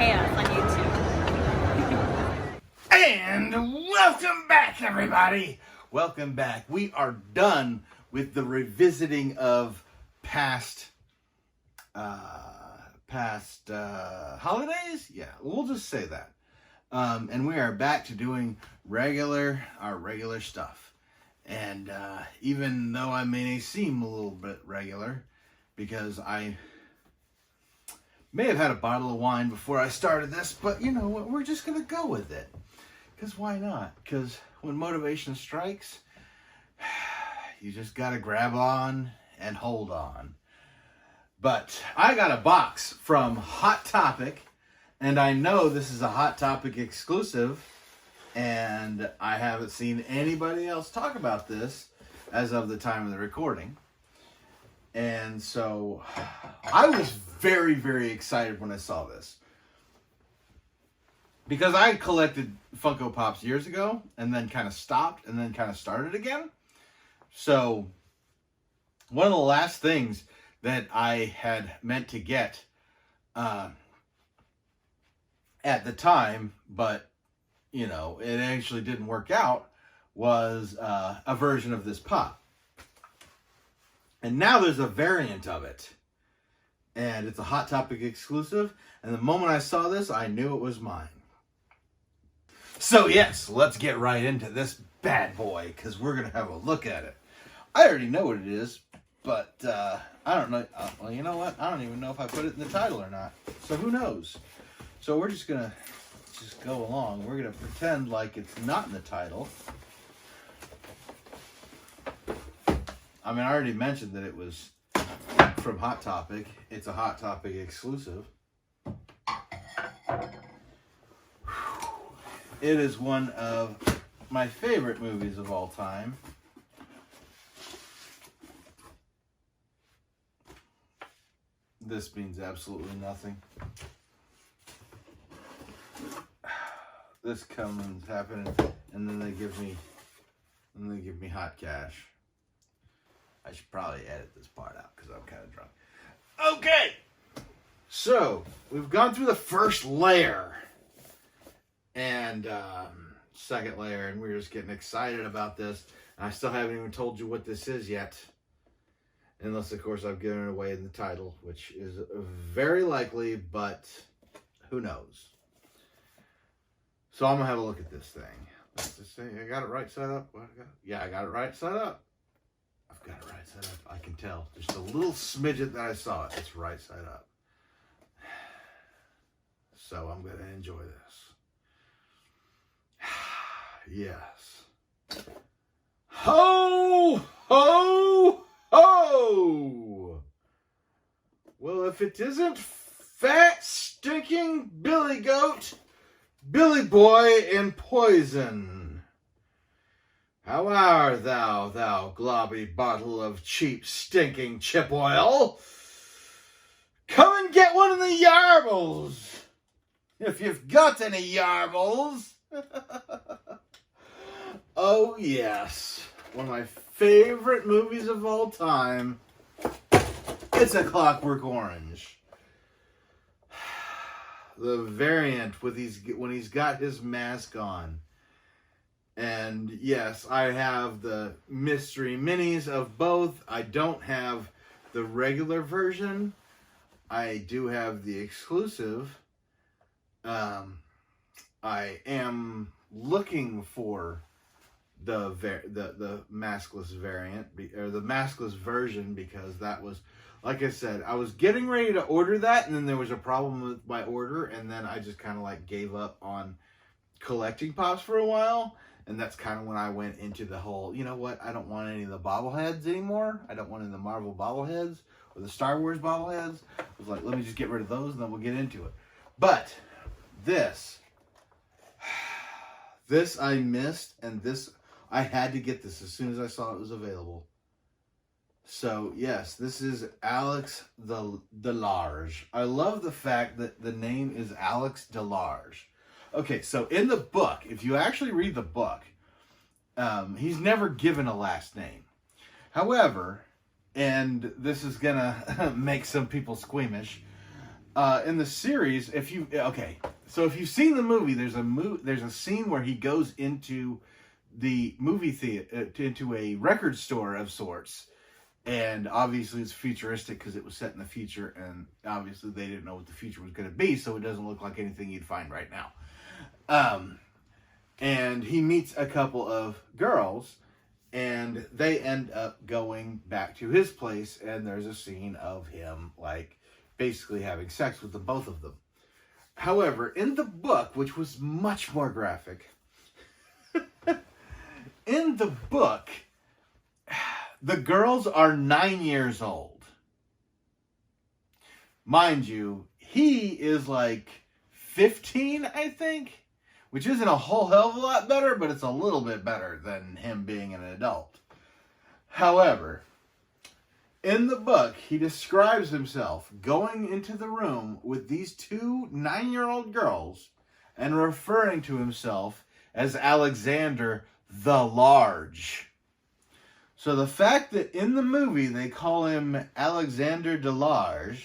chaos on YouTube. And welcome back, everybody. Welcome back. We are done with the revisiting of past holidays. Yeah, we'll just say that. And we are back to doing our regular stuff. And even though I may seem a little bit regular, because I may have had a bottle of wine before I started this, but you know what? We're just going to go with it. Because why not? Because when motivation strikes, you just got to grab on and hold on. But I got a box from Hot Topic, and I know this is a Hot Topic exclusive, and I haven't seen anybody else talk about this as of the time of the recording. And so I was very, very excited when I saw this. Because I collected Funko Pops years ago, and then kind of stopped, and then kind of started again. So one of the last things that I had meant to get at the time, but, you know, it actually didn't work out, was a version of this pop. And now there's a variant of it. And it's a Hot Topic exclusive. And the moment I saw this, I knew it was mine. So yes, let's get right into this bad boy, because we're going to have a look at it. I already know what it is, but I don't know. Well, you know what? I don't even know if I put it in the title or not. So who knows? So we're just going to go along. We're going to pretend like it's not in the title. I mean, I already mentioned that it was from Hot Topic. It's a Hot Topic exclusive. It is one of my favorite movies of all time. This means absolutely nothing. This comes happening, and then they give me hot cash. I should probably edit this part out because I'm kind of drunk. Okay, so we've gone through the first layer and second layer, and we're just getting excited about this. And I still haven't even told you what this is yet, unless of course I've given it away in the title, which is very likely, but who knows. So I'm gonna have a look at this thing. Let's just say I got it right set up. Yeah, I got it right set up. I've got it right set up. I can tell. Just a little smidget that I saw it. It's right set up. So I'm going to enjoy this. Yes. Ho! Ho! Ho! Well, if it isn't fat, stinking Billy Goat, Billy Boy in Poison. How are thou, thou globby bottle of cheap, stinking chip oil? Come and get one of the yarbles, if you've got any yarbles. Oh, yes. One of my favorite movies of all time. It's A Clockwork Orange. The variant with when he's got his mask on. And yes, I have the mystery minis of both. I don't have the regular version. I do have the exclusive. I am looking for the maskless variant, or the maskless version, because that was, like I said, I was getting ready to order that, and then there was a problem with my order, and then I just kind of like gave up on collecting Pops for a while. And that's kind of when I went into the whole, you know what, I don't want any of the bobbleheads anymore. I don't want any of the Marvel bobbleheads or the Star Wars bobbleheads. I was like, let me just get rid of those and then we'll get into it. But this I missed, and I had to get this as soon as I saw it was available. So yes, this is Alex DeLarge. I love the fact that the name is Alex DeLarge. Okay, so in the book, if you actually read the book, he's never given a last name. However, and this is going to make some people squeamish, In the series, if you've seen the movie, there's a scene where he goes into the movie theater, into a record store of sorts, and obviously it's futuristic because it was set in the future, and obviously they didn't know what the future was going to be, so it doesn't look like anything you'd find right now. And he meets a couple of girls, and they end up going back to his place, and there's a scene of him, like, basically having sex with the both of them. However, in the book, which was much more graphic, in the book, the girls are 9 years old. Mind you, he is like 15, I think, which isn't a whole hell of a lot better, but it's a little bit better than him being an adult. However, in the book, he describes himself going into the room with these two 9-year-old girls and referring to himself as Alexander DeLarge. So the fact that in the movie they call him Alexander DeLarge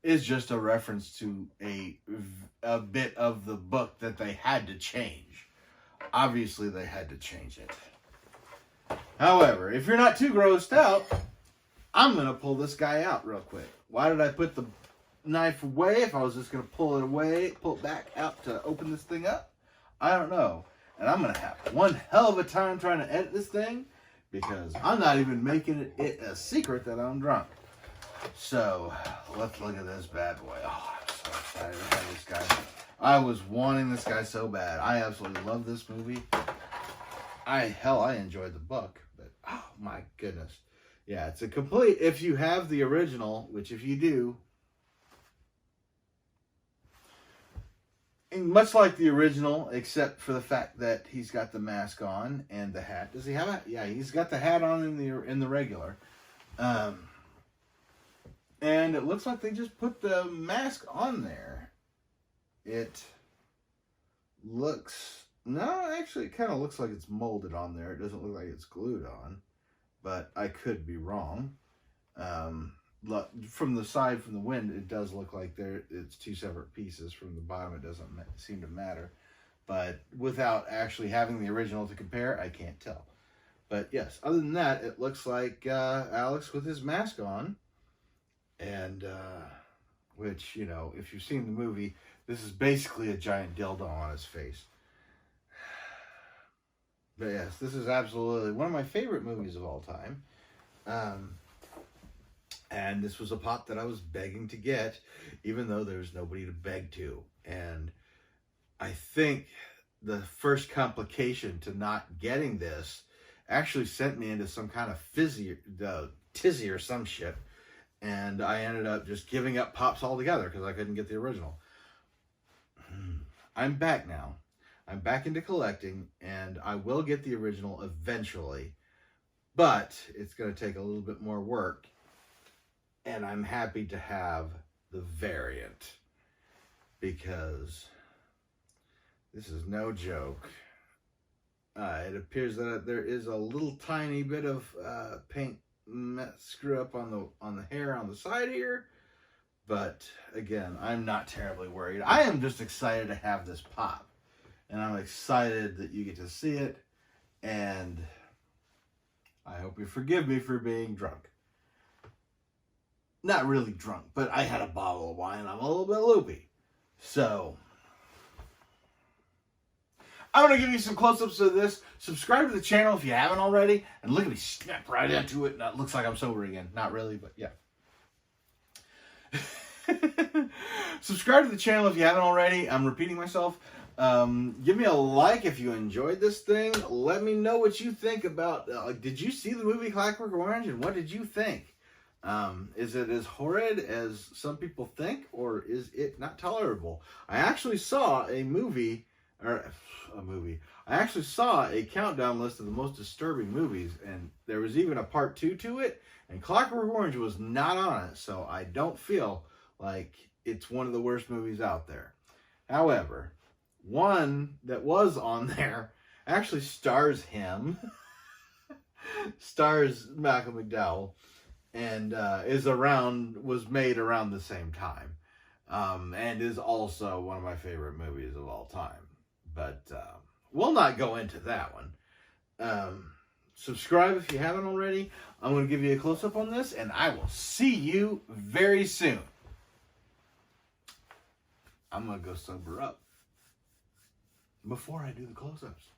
is just a reference to a bit of the book that they had to change. Obviously, they had to change it. However, if you're not too grossed out, I'm going to pull this guy out real quick. Why did I put the knife away if I was just going to pull it back out to open this thing up? I don't know. And I'm going to have one hell of a time trying to edit this thing because I'm not even making it a secret that I'm drunk. So, let's look at this bad boy. Oh, I'm so excited to have this guy. I was wanting this guy so bad. I absolutely love this movie. I enjoyed the book, but oh my goodness. Yeah, it's a complete, if you have the original, which if you do, much like the original, except for the fact that he's got the mask on and the hat. Does he have a? Yeah, he's got the hat on in the regular. And it looks like they just put the mask on there. It looks... No, actually, it kind of looks like it's molded on there. It doesn't look like it's glued on. But I could be wrong. From the side, from the wind, it does look like it's two separate pieces. From the bottom, it doesn't seem to matter. But without actually having the original to compare, I can't tell. But yes, other than that, it looks like Alex with his mask on. And, which, you know, if you've seen the movie, this is basically a giant dildo on his face. But yes, this is absolutely one of my favorite movies of all time. And this was a pop that I was begging to get, even though there was nobody to beg to. And I think the first complication to not getting this actually sent me into some kind of tizzy or some shit. And I ended up just giving up pops altogether because I couldn't get the original. I'm back now. I'm back into collecting, and I will get the original eventually. But it's going to take a little bit more work. And I'm happy to have the variant. Because this is no joke. It appears that there is a little tiny bit of paint screw up on the hair on the side here, but again, I'm not terribly worried. I am just excited to have this pop, and I'm excited that you get to see it, and I hope you forgive me for being drunk. Not really drunk, but I had a bottle of wine and I'm a little bit loopy. So I'm going to give you some close-ups of this. Subscribe to the channel if you haven't already. And look at me snap right into it. And it looks like I'm sober again. Not really, but yeah. Subscribe to the channel if you haven't already. I'm repeating myself. Give me a like if you enjoyed this thing. Let me know what you think about... did you see the movie Clockwork Orange? And what did you think? Is it as horrid as some people think? Or is it not tolerable? I actually saw a movie... I actually saw a countdown list of the most disturbing movies, and there was even a part 2 to it, and Clockwork Orange was not on it, so I don't feel like it's one of the worst movies out there. However, one that was on there actually stars him, stars Malcolm McDowell, and was made around the same time, and is also one of my favorite movies of all time. But we'll not go into that one. Subscribe if you haven't already. I'm going to give you a close-up on this, and I will see you very soon. I'm going to go sober up before I do the close-ups.